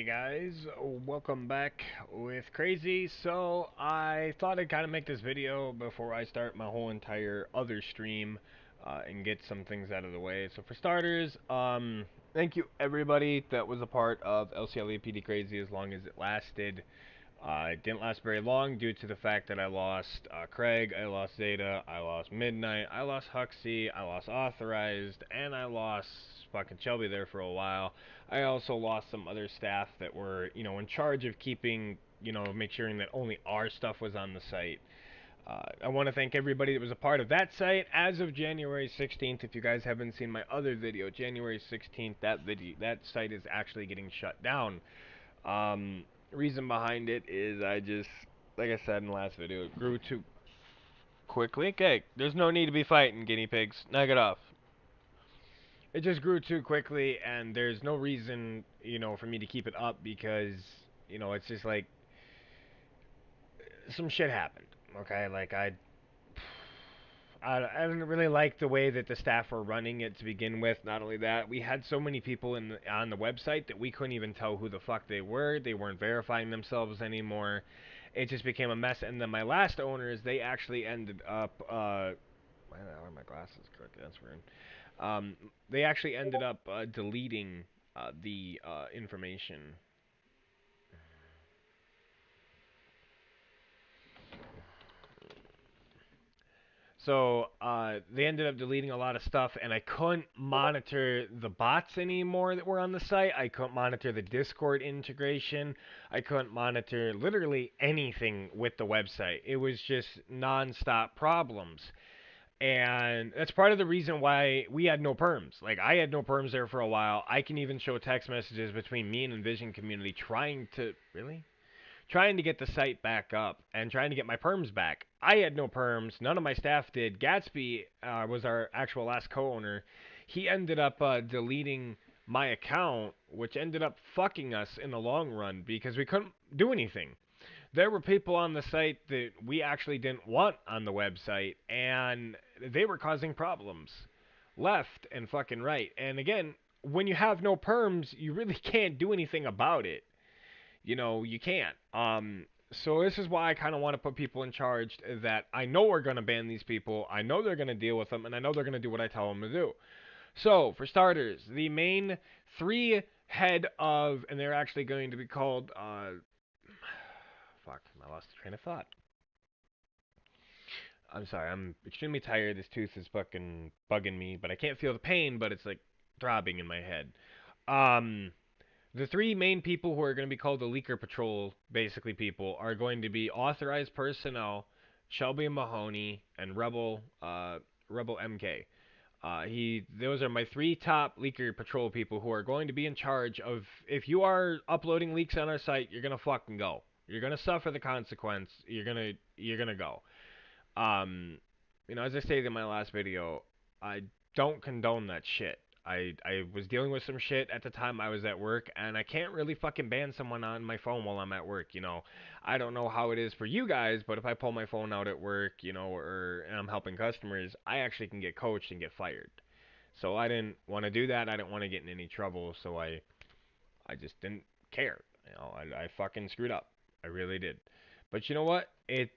guys, welcome back with Crazy. So I thought I'd kind of make this video before I start my whole entire other stream and get some things out of the way. So for starters, thank you everybody that was a part of LCLAPD Crazy as long as it lasted. It didn't last very long due to the fact that I lost Craig, I lost Zeta, I lost Midnight, I lost Huxley, I lost Authorized, and I lost fucking Shelby there for a while. I also lost some other staff that were, in charge of keeping, make sure that only our stuff was on the site. I want to thank everybody that was a part of that site as of January 16th. If you guys haven't seen my other video, January 16th, that site is actually getting shut down. Reason behind it is like I said in the last video, it grew too quickly. Okay, there's no need to be fighting, guinea pigs. Knock it off. It just grew too quickly, and there's no reason, for me to keep it up because, it's just like some shit happened. Okay, like I didn't really like the way that the staff were running it to begin with. Not only that, we had so many people on the website that we couldn't even tell who the fuck they were. They weren't verifying themselves anymore. It just became a mess. And then my last owners, they actually ended up. Why are my glasses crooked? That's weird. They actually ended up deleting the information. So they ended up deleting a lot of stuff, and I couldn't monitor the bots anymore that were on the site. I couldn't monitor the Discord integration. I couldn't monitor literally anything with the website. It was just nonstop problems. And that's part of the reason why we had no perms. Like, I had no perms there for a while. I can even show text messages between me and Envision community trying to. Really? Trying to get the site back up and trying to get my perms back. I had no perms. None of my staff did. Gatsby was our actual last co-owner. He ended up deleting my account, which ended up fucking us in the long run because we couldn't do anything. There were people on the site that we actually didn't want on the website, and they were causing problems left and fucking right. And again, when you have no perms, you really can't do anything about it. You can't. So this is why I kind of want to put people in charge that I know are going to ban these people. I know they're going to deal with them, and I know they're going to do what I tell them to do. So, for starters, the main three head of, and they're actually going to be called, fuck, I lost the train of thought. I'm sorry, I'm extremely tired. This tooth is fucking bugging me, but I can't feel the pain, but it's like throbbing in my head. Um, The three main people who are going to be called the Leaker Patrol, basically people, are going to be authorized personnel, Shelby Mahoney, and Rebel MK. Those are my three top Leaker Patrol people who are going to be in charge of. If you are uploading leaks on our site, you're gonna fucking go. You're gonna suffer the consequence. You're gonna go. As I stated in my last video, I don't condone that shit. I was dealing with some shit at the time I was at work, and I can't really fucking ban someone on my phone while I'm at work. I don't know how it is for you guys, but if I pull my phone out at work, and I'm helping customers, I actually can get coached and get fired. So I didn't want to do that. I didn't want to get in any trouble, so I just didn't care. I fucking screwed up. I really did. But you know what? It's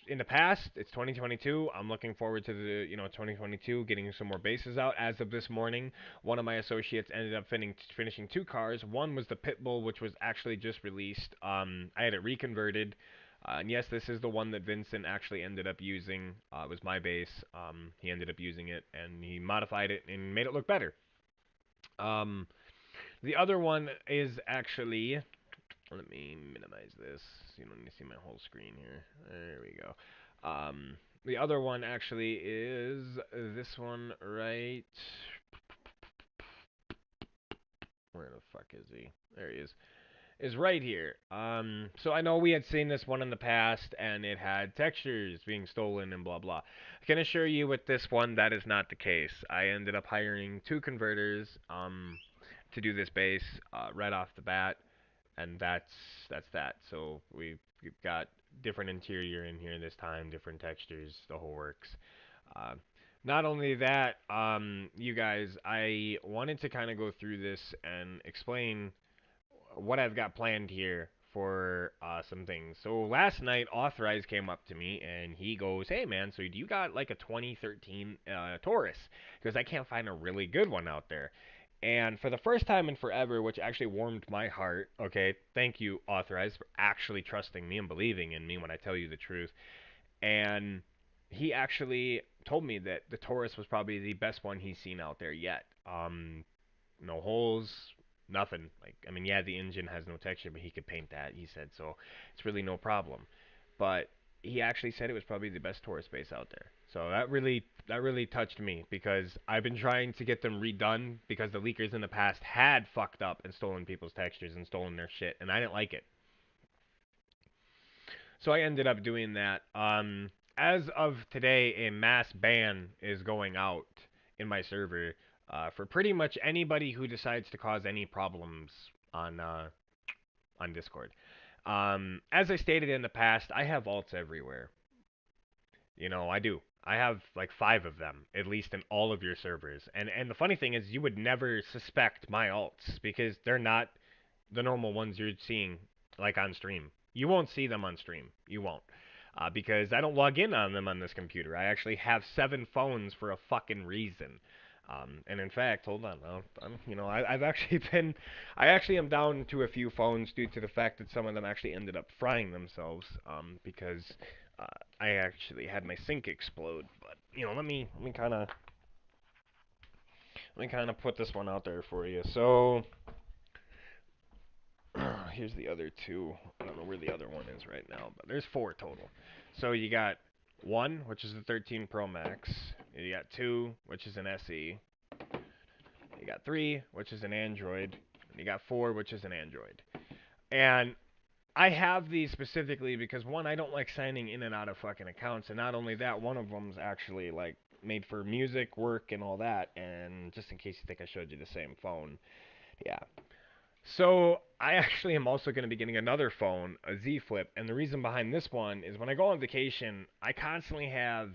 in the past. It's 2022. I'm looking forward to the 2022 getting some more bases out. As of this morning, one of my associates ended up finishing two cars. One was the Pitbull, which was actually just released. I had it reconverted. And yes, this is the one that Vincent actually ended up using. It was my base. He ended up using it, and he modified it and made it look better. Um, the other one is actually. Let me minimize this so you don't see my whole screen here. There we go. The other one actually is this one right. Where the fuck is he? There he is. Is right here. So I know we had seen this one in the past, and it had textures being stolen and blah blah. I can assure you with this one that is not the case. I ended up hiring two converters to do this base right off the bat, and that's that. So we've got different interior in here this time, different textures, the whole works. Uh, Not only that, you guys, I wanted to kind of go through this and explain what I've got planned here for some things. So last night, Authorized came up to me and he goes, "Hey man, so do you got like a 2013 Taurus? Because I can't find a really good one out there." And for the first time in forever, which actually warmed my heart, okay, thank you, Authorized, for actually trusting me and believing in me when I tell you the truth. And he actually told me that the Taurus was probably the best one he's seen out there yet. No holes, nothing. Like, I mean, yeah, the engine has no texture, but he could paint that. He said so. It's really no problem. But he actually said it was probably the best Taurus base out there. So that really touched me because I've been trying to get them redone because the leakers in the past had fucked up and stolen people's textures and stolen their shit, and I didn't like it. So I ended up doing that. As of today, a mass ban is going out in my server for pretty much anybody who decides to cause any problems on Discord. As I stated in the past, I have alts everywhere. I do. I have like 5 of them, at least in all of your servers. And the funny thing is, you would never suspect my alts because they're not the normal ones you're seeing like on stream. You won't see them on stream. You won't. Because I don't log in on them on this computer. I actually have 7 phones for a fucking reason. And in fact, hold on. I've actually been, I actually am down to a few phones due to the fact that some of them actually ended up frying themselves. Because uh, I actually had my sink explode. But let me kind of put this one out there for you. So here's the other two. I don't know where the other one is right now, but there's 4 total. So you got 1, which is the 13 Pro Max. You got 2, which is an SE. You got 3, which is an Android. And you got 4, which is an Android. And I have these specifically because one, I don't like signing in and out of fucking accounts, and not only that, one of them's actually like made for music, work, and all that. And just in case you think I showed you the same phone, yeah. So I actually am also going to be getting another phone, a Z Flip, and the reason behind this one is when I go on vacation, I constantly have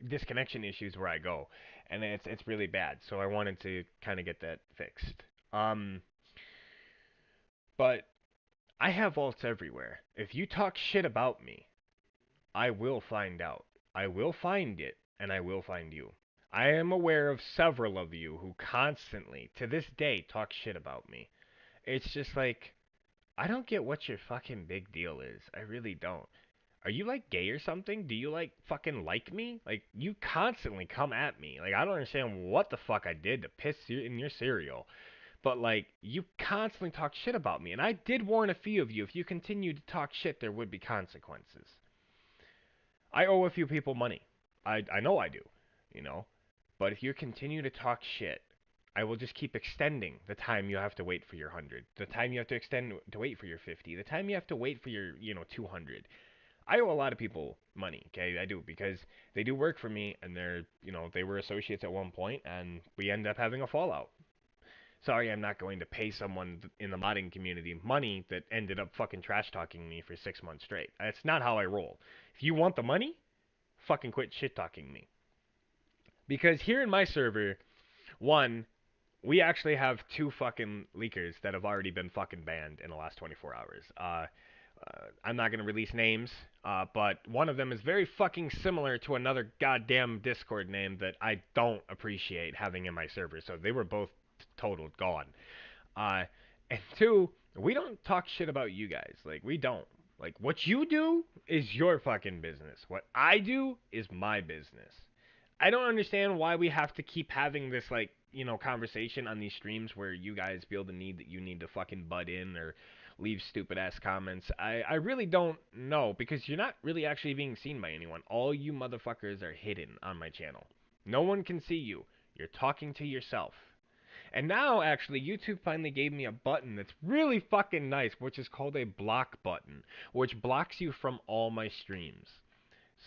disconnection issues where I go, and it's really bad. So I wanted to kind of get that fixed. Um, but I have vaults everywhere. If you talk shit about me, I will find out. I will find it, and I will find you. I am aware of several of you who constantly, to this day, talk shit about me. It's just like, I don't get what your fucking big deal is. I really don't. Are you like gay or something? Do you like fucking like me? Like you constantly come at me. Like I don't understand what the fuck I did to piss you in your cereal. But like you constantly talk shit about me and I did warn a few of you if you continue to talk shit there would be consequences. I owe a few people money. I know I do, you know. But if you continue to talk shit, I will just keep extending the time you have to wait for your 100, the time you have to extend to wait for your 50, the time you have to wait for your, 200. I owe a lot of people money, okay? I do because they do work for me and they were associates at one point and we end up having a fallout. Sorry, I'm not going to pay someone in the modding community money that ended up fucking trash talking me for 6 months straight. That's not how I roll. If you want the money, fucking quit shit talking me. Because here in my server, one, we actually have 2 fucking leakers that have already been fucking banned in the last 24 hours. I'm not going to release names, but one of them is very fucking similar to another goddamn Discord name that I don't appreciate having in my server. So they were both totaled gone. Uh, and 2, we don't talk shit about you guys. Like, we don't. Like, what you do is your fucking business. What I do is my business. I don't understand why we have to keep having this like conversation on these streams where you guys feel the need that you need to fucking butt in or leave stupid ass comments. I really don't know because you're not really actually being seen by anyone. All you motherfuckers are hidden on my channel. No one can see you. You're talking to yourself. And now actually YouTube finally gave me a button that's really fucking nice, which is called a block button, which blocks you from all my streams.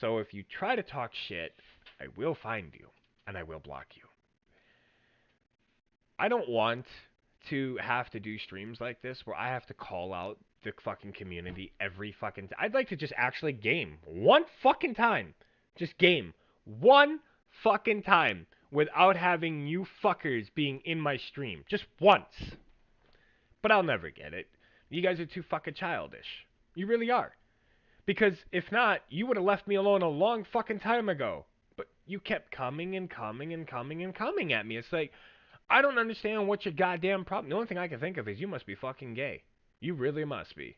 So if you try to talk shit, I will find you and I will block you. I don't want to have to do streams like this where I have to call out the fucking community every fucking I'd like to just actually game one fucking time. Just game one fucking time without having you fuckers being in my stream. Just once. But I'll never get it. You guys are too fucking childish. You really are. Because if not, you would have left me alone a long fucking time ago. But you kept coming and coming and coming and coming at me. It's like, I don't understand what your goddamn problem. The only thing I can think of is you must be fucking gay. You really must be.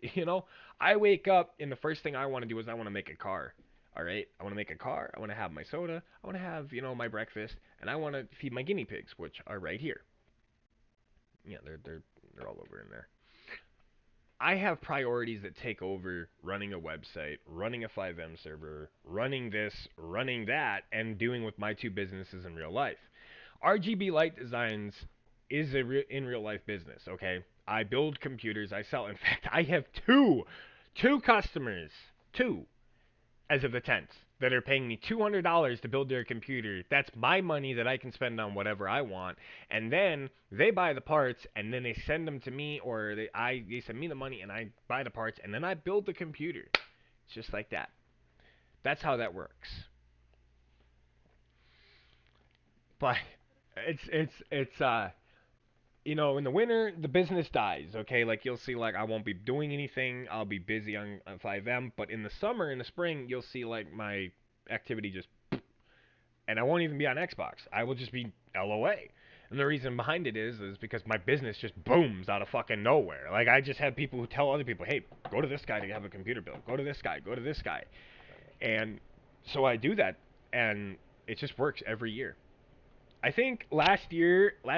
You know, I wake up and the first thing I want to do is I want to make a car. All right, I want to make a car. I want to have my soda. I want to have my breakfast, and I want to feed my guinea pigs, which are right here. Yeah, they're all over in there. I have priorities that take over running a website, running a 5M server, running this, running that, and doing with my two businesses in real life. RGB Light Designs is in real life business, okay? I build computers, I sell. In fact, I have two customers, two as of the 10th, that are paying me $200 to build their computer. That's my money that I can spend on whatever I want. And then they buy the parts and then they send them to me, or they send me the money and I buy the parts and then I build the computer. It's just like that. That's how that works. But it's in the winter, the business dies, okay? Like, you'll see, like, I won't be doing anything. I'll be busy on 5M. But in the summer, in the spring, you'll see, like, my activity just. And I won't even be on Xbox. I will just be LOA. And the reason behind it is because my business just booms out of fucking nowhere. Like, I just have people who tell other people, hey, go to this guy to have a computer built. Go to this guy. Go to this guy. And so I do that. And it just works every year. I think last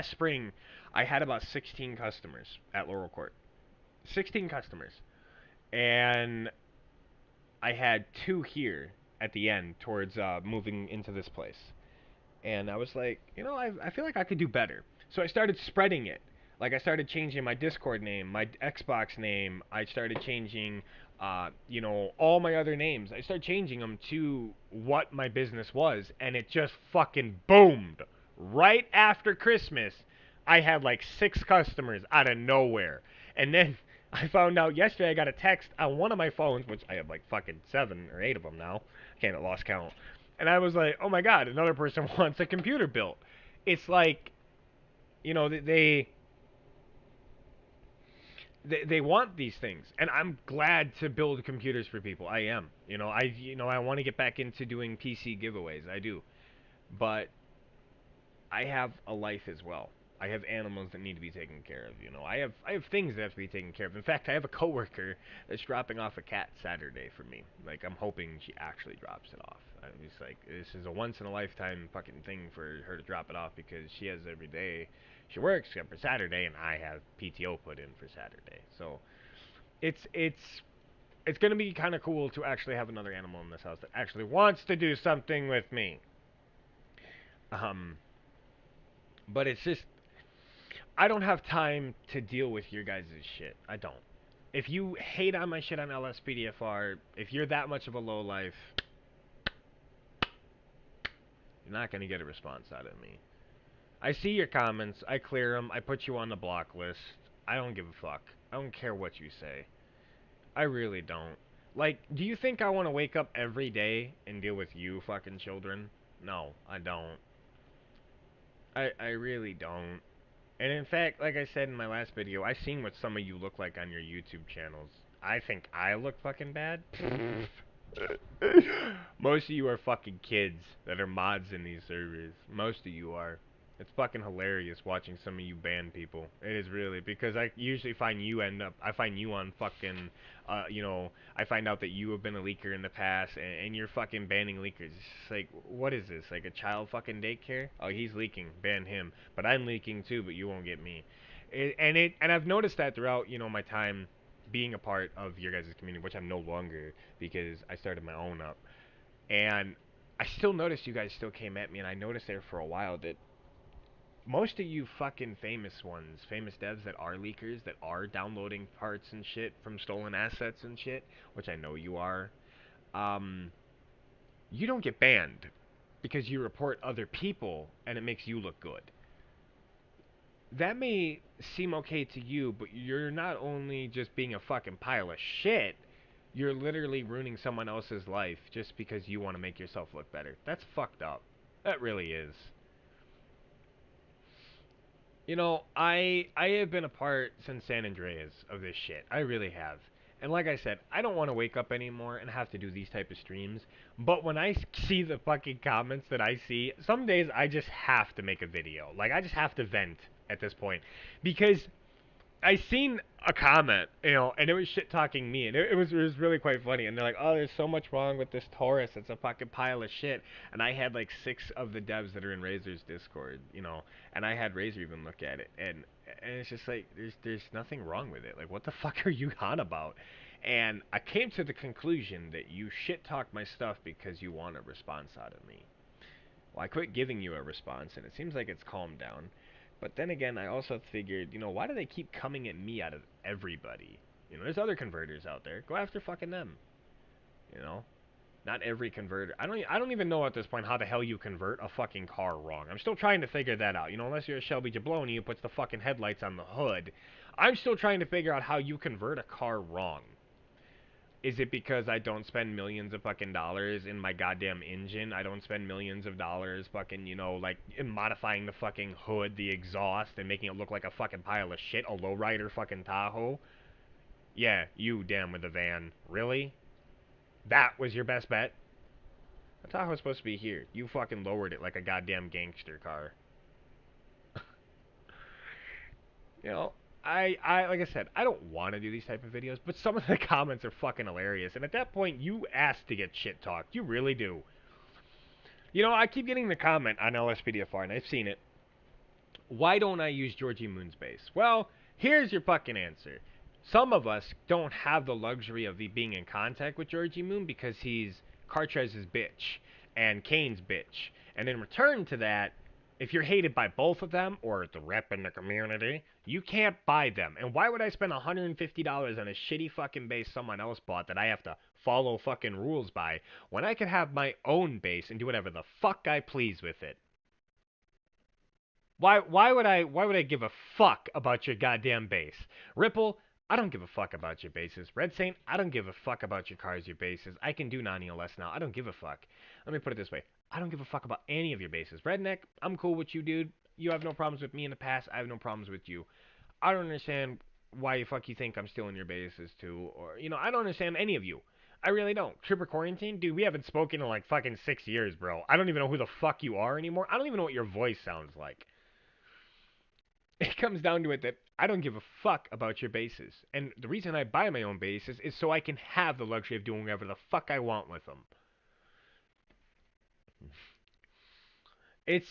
spring, I had about 16 customers at Laurel Court. 16 customers. And I had two here at the end towards moving into this place. And I was like, I feel like I could do better. So I started spreading it. Like, I started changing my Discord name, my Xbox name. I started changing, all my other names. I started changing them to what my business was, and it just fucking boomed. Right after Christmas, I had like 6 customers out of nowhere. And then I found out yesterday I got a text on one of my phones, which I have like fucking 7 or 8 of them now. I can't lost count. And I was like, oh my god, another person wants a computer built. It's like, they want these things, and I'm glad to build computers for people. I am. I want to get back into doing PC giveaways. I do, but I have a life as well. I have animals that need to be taken care of. I have things that have to be taken care of. In fact, I have a coworker that's dropping off a cat Saturday for me. Like, I'm hoping she actually drops it off. I'm just like, this is a once in a lifetime fucking thing for her to drop it off, because she has every day she works except for Saturday, and I have PTO put in for Saturday. So it's gonna be kind of cool to actually have another animal in this house that actually wants to do something with me. Um, but it's just, I don't have time to deal with your guys' shit. I don't. If you hate on my shit on LSPDFR, if you're that much of a low life, you're not gonna get a response out of me. I see your comments, I clear them, I put you on the block list. I don't give a fuck. I don't care what you say. I really don't. Like, do you think I want to wake up every day and deal with you fucking children? No, I don't. I really don't. And in fact, like I said in my last video, I seen what some of you look like on your YouTube channels. I think I look fucking bad. Most of you are fucking kids that are mods in these servers. Most of you are. It's fucking hilarious watching some of you ban people. It is really, because I usually find I find you on fucking, I find out that you have been a leaker in the past, and you're fucking banning leakers. It's just like, what is this? Like a child fucking daycare? Oh, he's leaking. Ban him. But I'm leaking too, but you won't get me. And I've noticed that throughout, my time being a part of your guys' community, which I'm no longer, because I started my own up. And I still noticed you guys still came at me, and I noticed there for a while that most of you fucking famous ones, famous devs that are leakers, that are downloading parts and shit from stolen assets and shit, which I know you are, um, you don't get banned because you report other people and it makes you look good. That may seem okay to you, but you're not only just being a fucking pile of shit, you're literally ruining someone else's life just because you want to make yourself look better. That's fucked up. That really is. I have been a part since San Andreas of this shit. I really have. And like I said, I don't want to wake up anymore and have to do these type of streams. But when I see the fucking comments that I see, some days I just have to make a video. Like I just have to vent at this point because I seen a comment, and it was shit talking me, and it was really quite funny. And they're like, "Oh, there's so much wrong with this Taurus. It's a fucking pile of shit." And I had like six of the devs that are in Razor's Discord, and I had Razor even look at it, and it's just like there's nothing wrong with it. Like, what the fuck are you on about? And I came to the conclusion that you shit talk my stuff because you want a response out of me. Well, I quit giving you a response, and it seems like it's calmed down. But then again, I also figured, why do they keep coming at me out of everybody? There's other converters out there. Go after fucking them. You know, not every converter. I don't even know at this point how the hell you convert a fucking car wrong. I'm still trying to figure that out. Unless you're a Shelby Jabloni who puts the fucking headlights on the hood, I'm still trying to figure out how you convert a car wrong. Is it because I don't spend millions of fucking dollars in my goddamn engine? I don't spend millions of dollars fucking, like in modifying the fucking hood, the exhaust, and making it look like a fucking pile of shit, a lowrider fucking Tahoe? Yeah, you damn with the van. Really? That was your best bet? The Tahoe's supposed to be here. You fucking lowered it like a goddamn gangster car. You know, I like I said, I don't want to do these type of videos, but some of the comments are fucking hilarious. And at that point, you ask to get shit talked. You really do. I keep getting the comment on LSPDFR, and I've seen it. Why don't I use Georgie Moon's base? Well, here's your fucking answer. Some of us don't have the luxury of being in contact with Georgie Moon because he's Cartrez's bitch and Kane's bitch. And in return to that, if you're hated by both of them or the rep in the community, you can't buy them. And why would I spend $150 on a shitty fucking base someone else bought that I have to follow fucking rules by when I could have my own base and do whatever the fuck I please with it? Why would I give a fuck about your goddamn base? Ripple, I don't give a fuck about your bases. Red Saint, I don't give a fuck about your cars, your bases. I can do non-ELS now. I don't give a fuck. Let me put it this way. I don't give a fuck about any of your bases. Redneck, I'm cool with you, dude. You have no problems with me in the past. I have no problems with you. I don't understand why the fuck you think I'm stealing your bases too, or I don't understand any of you. I really don't. Tripper Quarantine, dude, we haven't spoken in like fucking 6 years, bro. I don't even know who the fuck you are anymore. I don't even know what your voice sounds like. It comes down to it that I don't give a fuck about your bases. And the reason I buy my own bases is so I can have the luxury of doing whatever the fuck I want with them. It's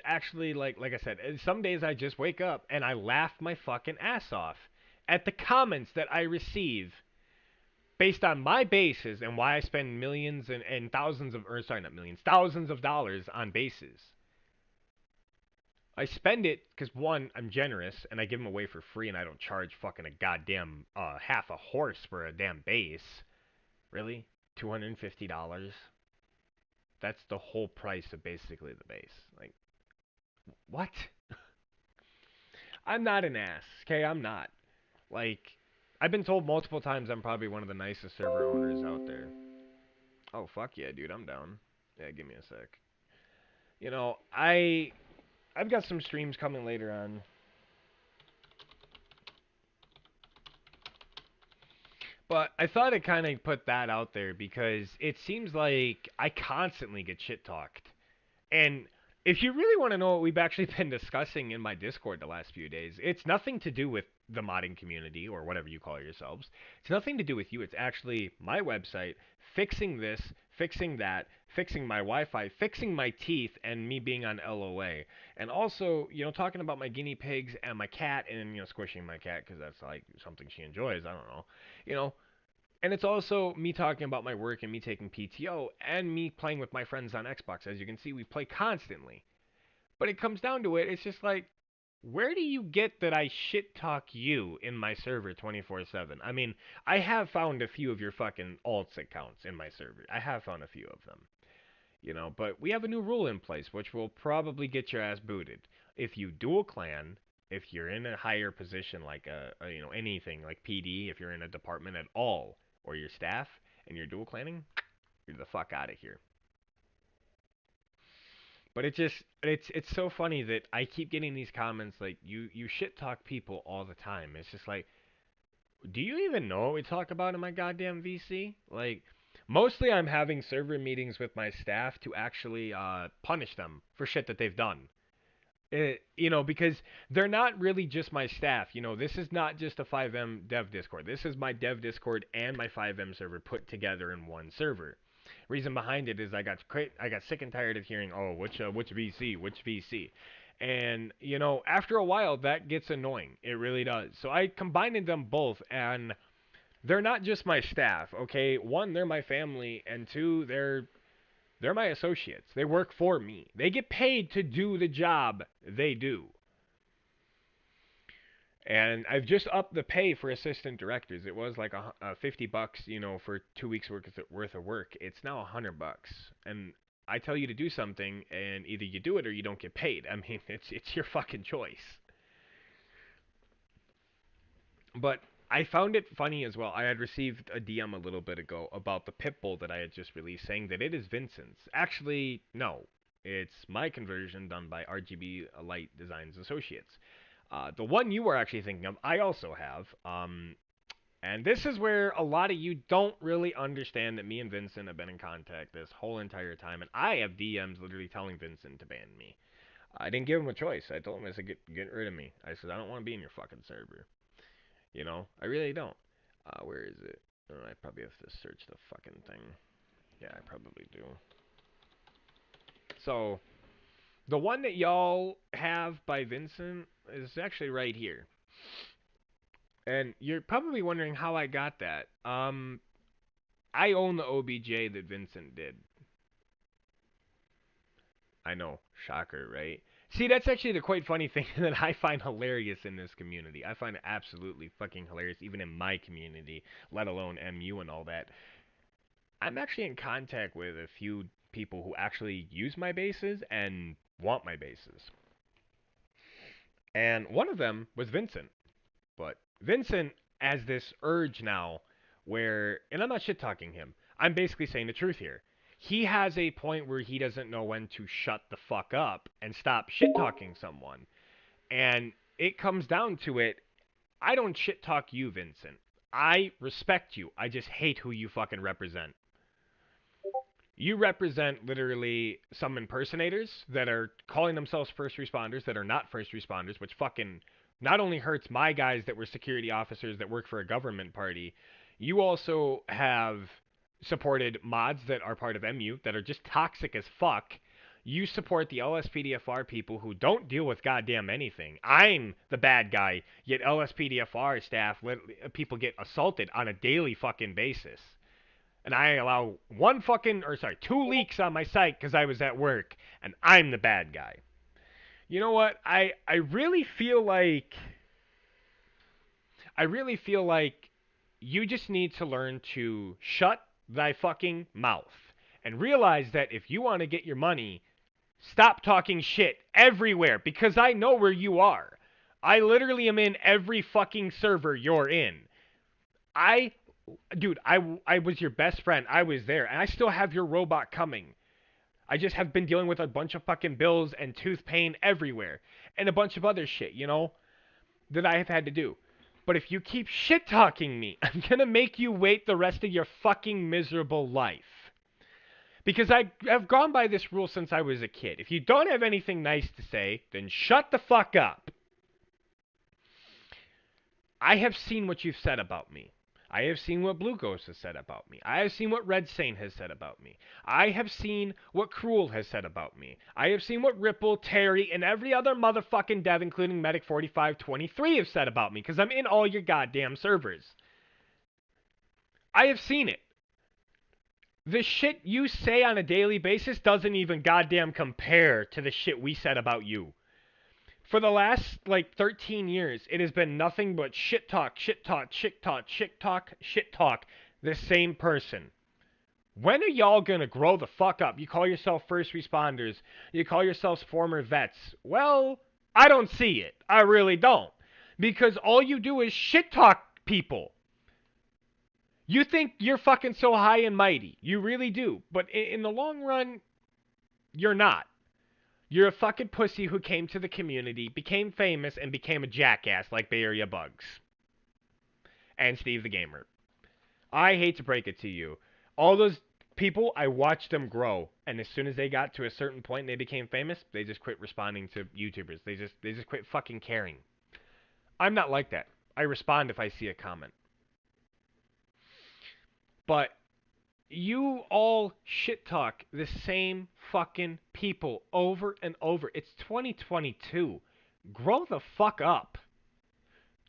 actually like I said, some days I just wake up and I laugh my fucking ass off at the comments that I receive based on my bases and why I spend millions and thousands of, or sorry, not millions, thousands of dollars on bases. I spend it because one, I'm generous and I give them away for free and I don't charge fucking a goddamn half a horse for a damn base. Really? $250? That's the whole price of basically the base. Like, what? I'm not an ass, okay? I'm not. Like, I've been told multiple times I'm probably one of the nicest server owners out there. Oh, fuck yeah, dude, I'm down. Yeah, give me a sec. I've got some streams coming later on. But I thought I'd kind of put that out there because it seems like I constantly get shit talked. And if you really want to know what we've actually been discussing in my Discord the last few days, it's nothing to do with the modding community or whatever you call yourselves. It's nothing to do with you. It's actually my website fixing this, fixing that, fixing my Wi-Fi, fixing my teeth, and me being on LOA. And also, talking about my guinea pigs and my cat and, squishing my cat because that's like something she enjoys. I don't know. You know, and it's also me talking about my work and me taking PTO and me playing with my friends on Xbox. As you can see, we play constantly. But it comes down to it, it's just like, where do you get that I shit talk you in my server 24/7? I mean, I have found a few of your fucking alts accounts in my server. I have found a few of them. But we have a new rule in place which will probably get your ass booted. If you dual clan, if you're in a higher position like anything like PD, if you're in a department at all or your staff and you're dual clanning, you're the fuck out of here. But it's so funny that I keep getting these comments like you shit talk people all the time. It's just like, do you even know what we talk about in my goddamn VC? Like, mostly I'm having server meetings with my staff to actually punish them for shit that they've done. Because they're not really just my staff. This is not just a 5M dev Discord. This is my dev Discord and my 5M server put together in one server. Reason behind it is I got sick and tired of hearing, oh, which VC, which VC. And, after a while, that gets annoying. It really does. So I combined them both, and they're not just my staff, okay? One, they're my family, and two, they're my associates. They work for me. They get paid to do the job they do. And I've just upped the pay for assistant directors. It was like a $50, for 2 weeks worth of work. It's now $100. And I tell you to do something, and either you do it or you don't get paid. I mean, it's your fucking choice. But I found it funny as well. I had received a DM a little bit ago about the Pitbull that I had just released, saying that it is Vincent's. Actually, no. It's my conversion done by RGB Light Designs Associates. The one you were actually thinking of, I also have. And this is where a lot of you don't really understand that me and Vincent have been in contact this whole entire time. And I have DMs literally telling Vincent to ban me. I didn't give him a choice. I told him, I said, get rid of me. I said, I don't want to be in your fucking server. I really don't. Where is it? Oh, I probably have to search the fucking thing. Yeah, I probably do. So, the one that y'all have by Vincent is actually right here. And you're probably wondering how I got that. I own the OBJ that Vincent did. I know, shocker, right? See, that's actually the quite funny thing that I find hilarious in this community. I find it absolutely fucking hilarious, even in my community, let alone MU and all that. I'm actually in contact with a few people who actually use my bases and want my bases. And one of them was Vincent. But Vincent has this urge now where, and I'm not shit talking him, I'm basically saying the truth here. He has a point where he doesn't know when to shut the fuck up and stop shit talking someone. And it comes down to it, I don't shit talk you, Vincent. I respect you. I just hate who you fucking represent. You represent literally some impersonators that are calling themselves first responders that are not first responders, which fucking not only hurts my guys that were security officers that work for a government party, you also have supported mods that are part of MU that are just toxic as fuck. You support the LSPDFR people who don't deal with goddamn anything. I'm the bad guy, yet LSPDFR staff, people get assaulted on a daily fucking basis. And I allow two leaks on my site because I was at work, and I'm the bad guy. You know what? I really feel like you just need to learn to shut thy fucking mouth and realize that if you want to get your money, stop talking shit everywhere because I know where you are. I literally am in every fucking server you're in. Dude, I was your best friend. I was there, and I still have your robot coming. I just have been dealing with a bunch of fucking bills and tooth pain everywhere, and a bunch of other shit, that I have had to do. But if you keep shit talking me, I'm gonna make you wait the rest of your fucking miserable life. Because I have gone by this rule since I was a kid. If you don't have anything nice to say, then shut the fuck up. I have seen what you've said about me. I have seen what Blue Ghost has said about me. I have seen what Red Saint has said about me. I have seen what Cruel has said about me. I have seen what Ripple, Terry, and every other motherfucking dev, including Medic4523, have said about me, because I'm in all your goddamn servers. I have seen it. The shit you say on a daily basis doesn't even goddamn compare to the shit we said about you. For the last, 13 years, it has been nothing but shit talk, shit talk, shit talk, shit talk, shit talk. The same person. When are y'all gonna grow the fuck up? You call yourself first responders. You call yourselves former vets. Well, I don't see it. I really don't. Because all you do is shit talk people. You think you're fucking so high and mighty. You really do. But in the long run, you're not. You're a fucking pussy who came to the community, became famous, and became a jackass like Bay Area Bugs and Steve the Gamer. I hate to break it to you. All those people, I watched them grow, and as soon as they got to a certain point and they became famous, they just quit responding to YouTubers. They just quit fucking caring. I'm not like that. I respond if I see a comment. But you all shit talk the same fucking people over and over. It's 2022. Grow the fuck up.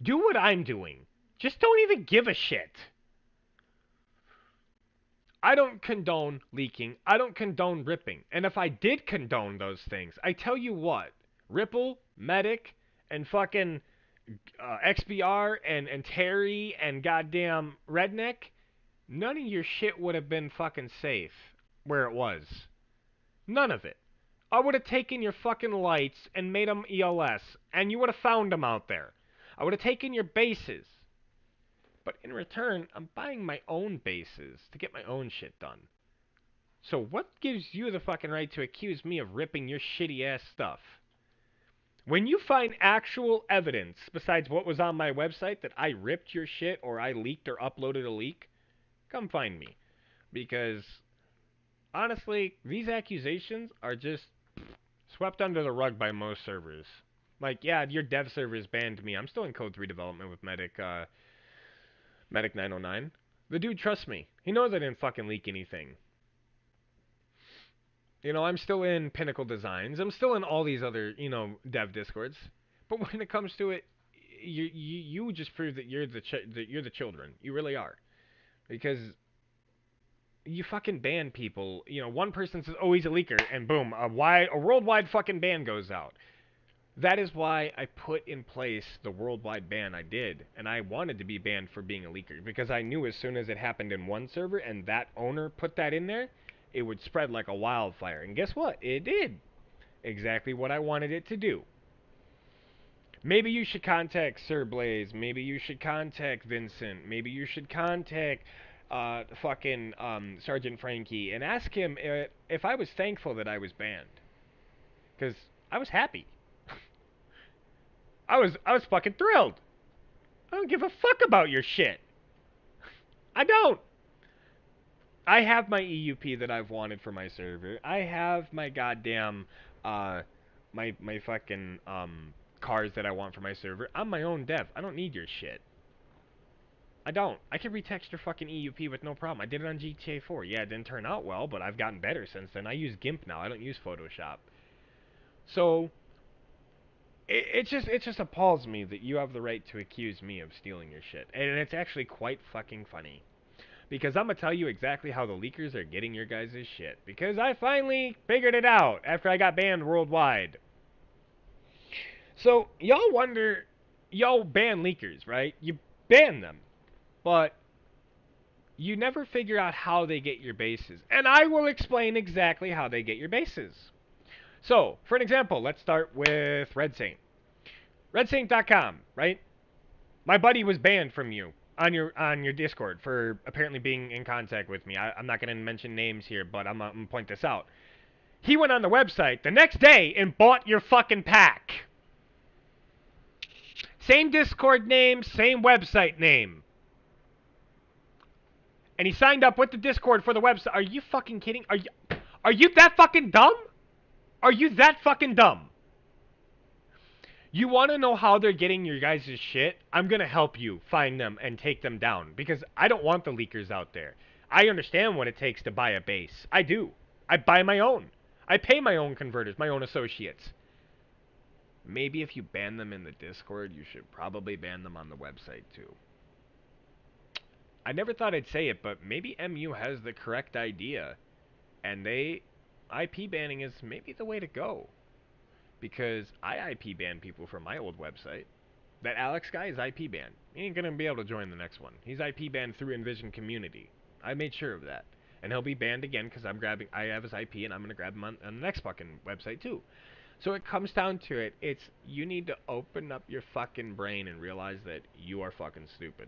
Do what I'm doing. Just don't even give a shit. I don't condone leaking. I don't condone ripping. And if I did condone those things, I tell you what, Ripple, Medic, and fucking XBR and Terry and goddamn Redneck, none of your shit would have been fucking safe where it was. None of it. I would have taken your fucking lights and made them ELS, and you would have found them out there. I would have taken your bases. But in return, I'm buying my own bases to get my own shit done. So what gives you the fucking right to accuse me of ripping your shitty ass stuff? When you find actual evidence besides what was on my website that I ripped your shit or I leaked or uploaded a leak, come find me. Because honestly, these accusations are just swept under the rug by most servers. Like, yeah, your dev servers banned me. I'm still in Code 3 development with Medic 909. The dude trusts me. He knows I didn't fucking leak anything. You know, I'm still in Pinnacle Designs. I'm still in all these other, dev discords. But when it comes to it, you just prove that you're the children. You really are. Because you fucking ban people. You know, one person says, "Oh, he's a leaker," and boom, a worldwide fucking ban goes out. That is why I put in place the worldwide ban I did, and I wanted to be banned for being a leaker because I knew as soon as it happened in one server and that owner put that in there, it would spread like a wildfire. And guess what? It did. Exactly what I wanted it to do. Maybe you should contact Sir Blaze. Maybe you should contact Vincent. Maybe you should contact fucking Sergeant Frankie and ask him if I was thankful that I was banned. Because I was happy. I was fucking thrilled. I don't give a fuck about your shit. I don't. I have my EUP that I've wanted for my server. I have my goddamn my fucking cars that I want for my server. I'm my own dev. I don't need your shit. I don't. I can retext your fucking EUP with no problem. I did it on GTA 4. Yeah, it didn't turn out well, but I've gotten better since then. I use GIMP now. I don't use Photoshop. So it just appalls me that you have the right to accuse me of stealing your shit, and it's actually quite fucking funny. Because I'm gonna tell you exactly how the leakers are getting your guys' shit. Because I finally figured it out after I got banned worldwide. So y'all wonder, y'all ban leakers, right? You ban them, but you never figure out how they get your bases. And I will explain exactly how they get your bases. So, for an example, let's start with Red Saint. RedSaint.com, right? My buddy was banned from you on your Discord for apparently being in contact with me. I'm not going to mention names here, but I'm going to point this out. He went on the website the next day and bought your fucking pack. Same Discord name, same website name. And he signed up with the Discord for the website. Are you fucking kidding? Are you that fucking dumb? Are you that fucking dumb? You want to know how they're getting your guys' shit? I'm going to help you find them and take them down. Because I don't want the leakers out there. I understand what it takes to buy a base. I do. I buy my own. I pay my own converters, my own associates. Maybe if you ban them in the Discord, you should probably ban them on the website too. I never thought I'd say it, but maybe MU has the correct idea. And IP banning is maybe the way to go. Because I IP banned people from my old website. That Alex guy is IP banned. He ain't gonna be able to join the next one. He's IP banned through Envision Community. I made sure of that. And he'll be banned again because I have his IP and I'm gonna grab him on the next fucking website too. So it comes down to it. It's you need to open up your fucking brain and realize that you are fucking stupid.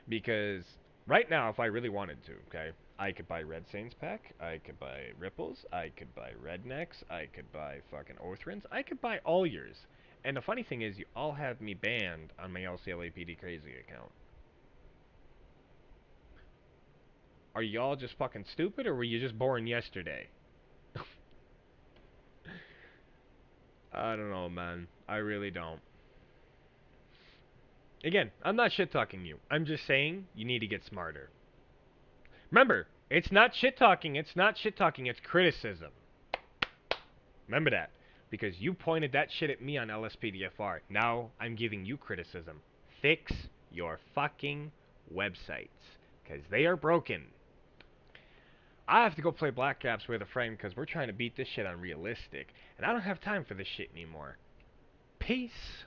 Because Right now, if I really wanted to, okay, I could buy Red Saints pack, I could buy Ripples, I could buy Rednecks, I could buy fucking Orthrons, I could buy all yours. And the funny thing is, you all have me banned on my LCLAPD crazy account. Are y'all just fucking stupid, or were you just born yesterday? I don't know, man. I really don't. Again, I'm not shit talking you. I'm just saying you need to get smarter. Remember, it's not shit talking. It's not shit talking. It's criticism. Remember that. Because you pointed that shit at me on LSPDFR. Now I'm giving you criticism. Fix your fucking websites. Because they are broken. I have to go play Black Ops with a friend because we're trying to beat this shit on realistic. And I don't have time for this shit anymore. Peace.